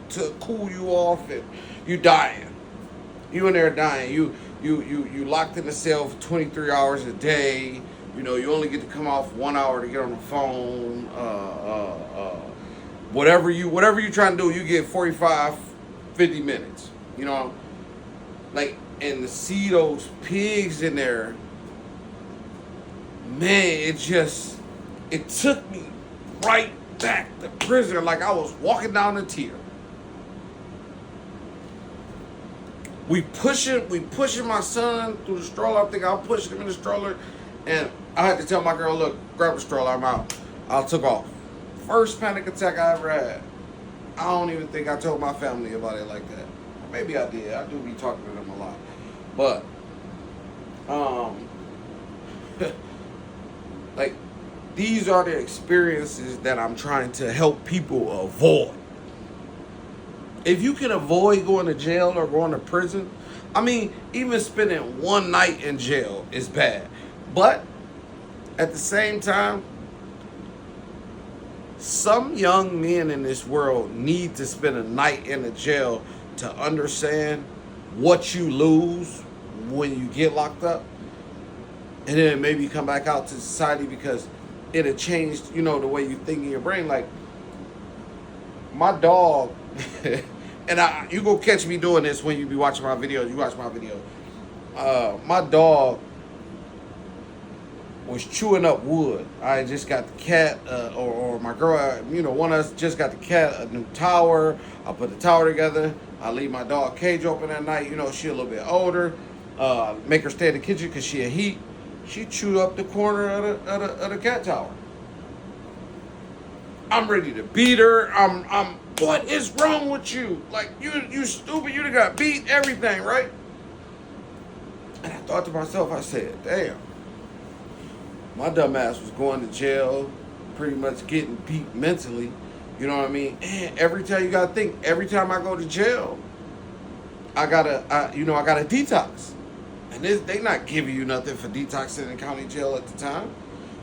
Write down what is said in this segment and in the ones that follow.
to cool you off, and you dying. You in there dying. You locked in the cell for 23 hours a day. You know, you only get to come off 1 hour to get on the phone. Whatever you trying to do, you get 45, 50 minutes. You know, like, and to see those pigs in there, man, it took me right back to prison, like I was walking down a tear. We pushing my son through the stroller. I think I pushed him in the stroller, and I had to tell my girl, look, grab the stroller, I'm out. I took off. First panic attack I ever had. I don't even think I told my family about it like that. Maybe I did. I do be talking to them a lot. But, like, these are the experiences that I'm trying to help people avoid. If you can avoid going to jail or going to prison, I mean, even spending one night in jail is bad. But at the same time, some young men in this world need to spend a night in a jail to understand what you lose when you get locked up, and then maybe come back out to society, because it had changed, you know, the way you think in your brain. Like, my dog, and you go catch me doing this when you be watching my videos. You watch my video. My dog was chewing up wood. I just got the cat, or my girl, you know, one of us just got the cat a new tower. I put the tower together. I leave my dog cage open at night. You know, she a little bit older. Make her stay in the kitchen because she a heat. She chewed up the corner of the cat tower. I'm ready to beat her. I'm. What is wrong with you? Like, you stupid. You done got beat, everything, right? And I thought to myself, I said, damn. My dumb ass was going to jail, pretty much getting beat mentally. You know what I mean? And every time, you gotta think, every time I go to jail, I gotta detox. And they not giving you nothing for detoxing in county jail at the time.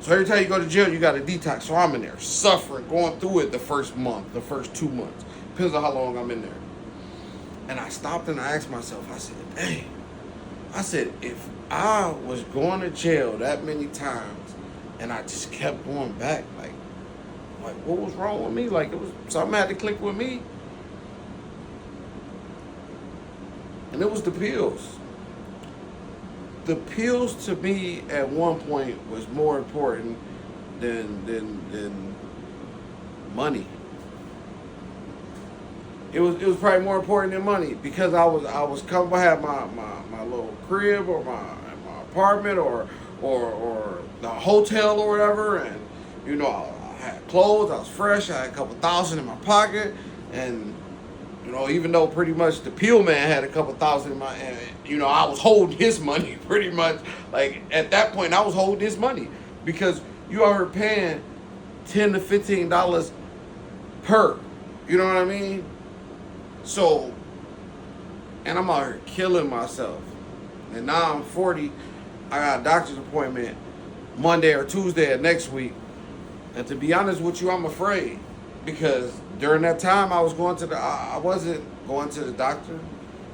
So every time you go to jail, you got to detox. So I'm in there suffering, going through it the first month, the first 2 months. Depends on how long I'm in there. And I stopped and I asked myself, I said, dang. I said, if I was going to jail that many times and I just kept going back, like what was wrong with me? Like, it was something had to click with me. And it was the pills. The pills to me at one point was more important than money. It was probably more important than money, because I was comfortable. I had my little crib, or my apartment, or the hotel or whatever, and you know, I had clothes. I was fresh. I had a couple thousand in my pocket, and you know, even though pretty much the pill man had a couple thousand in my, and, you know, I was holding his money pretty much. Like, at that point, I was holding his money, because you are paying $10 to $15 per. You know what I mean? So, and I'm out here killing myself. And now I'm 40. I got a doctor's appointment Monday or Tuesday of next week. And to be honest with you, I'm afraid, because during that time I wasn't going to the doctor.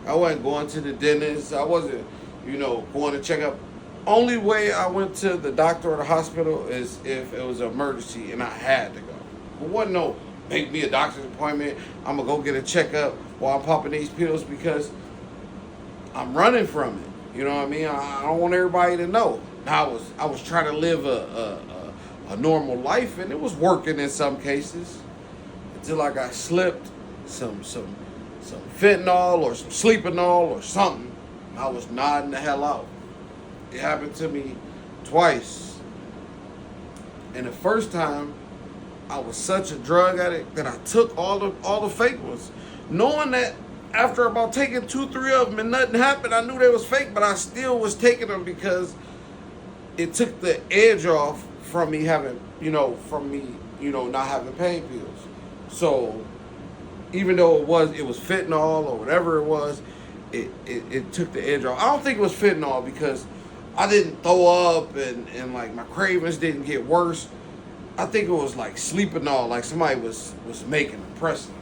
I wasn't going to the dentist. I wasn't, you know, going to check up. Only way I went to the doctor or the hospital is if it was an emergency and I had to go. But wasn't no make me a doctor's appointment. I'm gonna go get a checkup while I'm popping these pills, because I'm running from it. You know what I mean? I don't want everybody to know. Now I was trying to live a normal life, and it was working in some cases, until I got slipped some fentanyl or some sleepinol or something. I was nodding the hell out. It happened to me twice. And the first time, I was such a drug addict that I took all the fake ones, knowing that after about taking 2-3 of them and nothing happened, I knew they was fake, but I still was taking them, because it took the edge off from me having, not having pain pills. So even though it was fentanyl or whatever it was, it took the edge off. I don't think it was fentanyl, because I didn't throw up and like my cravings didn't get worse. I think it was like sleepinol, like somebody was making a pressing.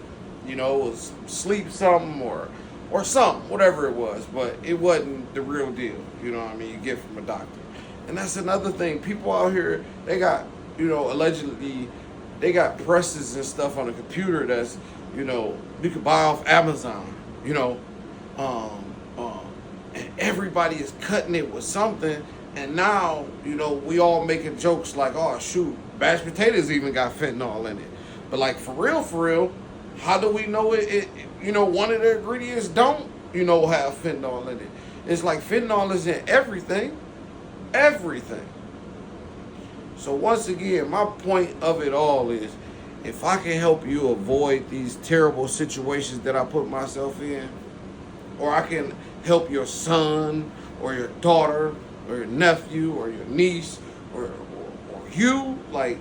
You know, it was sleep something or something, whatever it was, but it wasn't the real deal. You know what I mean? You get from a doctor. And that's another thing. People out here, they got, you know, allegedly, they got presses and stuff on the computer that's, you know, you could buy off Amazon, you know. And everybody is cutting it with something. And now, you know, we all making jokes like, oh, shoot, mashed potatoes even got fentanyl in it. But, like, for real, how do we know it you know, one of the ingredients don't, you know, have fentanyl in it? It's like fentanyl is in everything. Everything. So, once again, my point of it all is, if I can help you avoid these terrible situations that I put myself in, or I can help your son or your daughter or your nephew or your niece or you, like,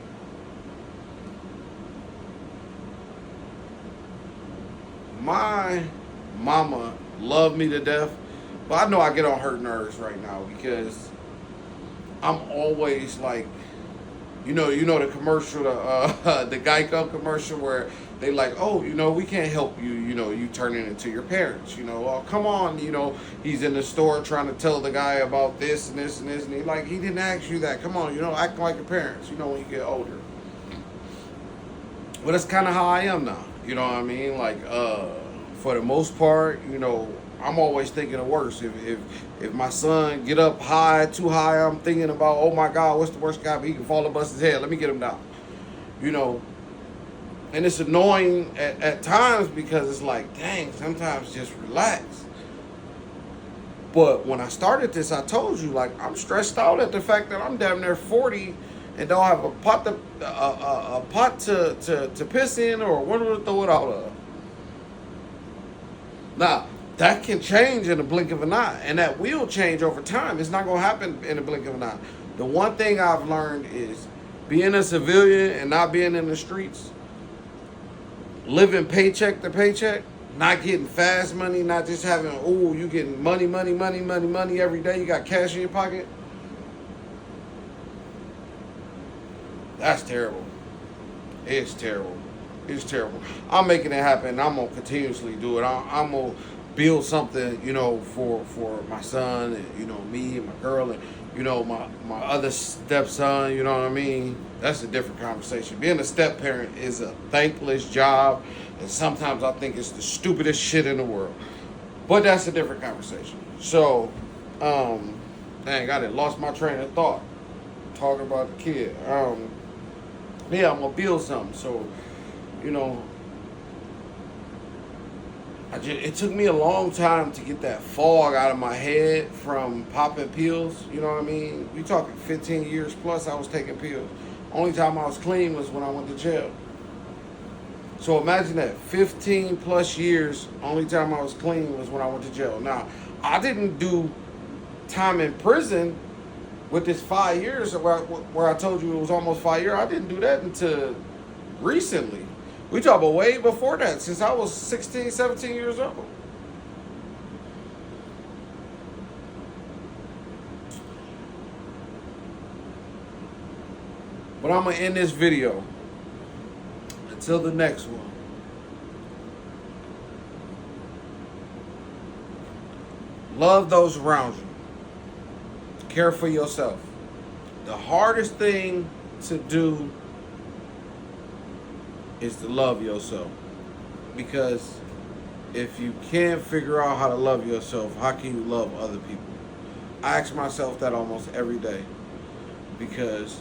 my mama loved me to death, but I know I get on her nerves right now because I'm always like, you know the commercial, the Geico commercial where they like, oh, you know, we can't help you, you know, you turning into your parents, you know, oh, come on, you know, he's in the store trying to tell the guy about this and this and this, and he like, he didn't ask you that, come on, you know, act like your parents, you know, when you get older. But that's kind of how I am now, you know what I mean, like, for the most part, you know, I'm always thinking the worst. If my son get up high, too high, I'm thinking about, oh my God, what's the worst guy? He can fall and bust his head. Let me get him down. You know, and it's annoying at times because it's like, dang, sometimes just relax. But when I started this, I told you, like, I'm stressed out at the fact that I'm damn near 40 and don't have a pot to piss in or a window to throw it out of. Now, that can change in a blink of an eye, and that will change over time. It's not going to happen in a blink of an eye. The one thing I've learned is being a civilian and not being in the streets, living paycheck to paycheck, not getting fast money, not just having, oh, you getting money every day, you got cash in your pocket. That's terrible. It's terrible. It's terrible. I'm making it happen. I'm going to continuously do it. I'm going to build something, you know, for my son and, you know, me and my girl and, you know, my other stepson, you know what I mean? That's a different conversation. Being a step parent is a thankless job, and sometimes I think it's the stupidest shit in the world. But that's a different conversation. So, dang, I done lost my train of thought talking about the kid. Yeah, I'm going to build something. So, you know, it took me a long time to get that fog out of my head from popping pills. You know what I mean? We talking 15 years plus I was taking pills. Only time I was clean was when I went to jail. So imagine that, 15 plus years, only time I was clean was when I went to jail. Now, I didn't do time in prison with this 5 years where I told you it was almost 5 years. I didn't do that until recently. We talk about way before that, since I was 16, 17 years old. But I'm going to end this video. Until the next one. Love those around you. Care for yourself. The hardest thing to do is to love yourself. Because if you can't figure out how to love yourself, how can you love other people? I ask myself that almost every day. Because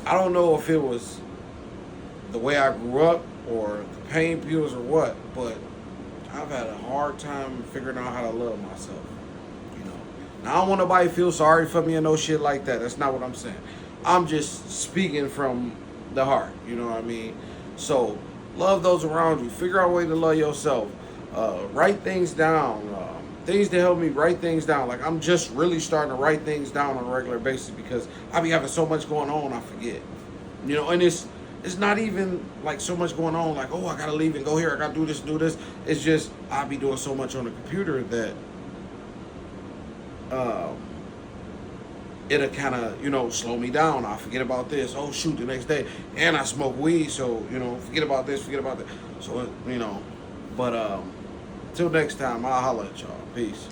I don't know if it was the way I grew up or the pain pills or what, but I've had a hard time figuring out how to love myself. You know, now I don't want nobody to feel sorry for me or no shit like that. That's not what I'm saying. I'm just speaking from the heart. You know what I mean? So love those around you. Figure out a way to love yourself. Write things down. Things to help me write things down. Like, I'm just really starting to write things down on a regular basis because I be having so much going on, I forget. You know, and it's not even like so much going on, like, oh, I gotta leave and go here, I gotta do this. It's just I be doing so much on the computer that it'll kind of, you know, slow me down. I forget about this. Oh shoot, the next day, and I smoke weed, so you know, forget about this, forget about that. So you know, but till next time, I'll holler at y'all. Peace.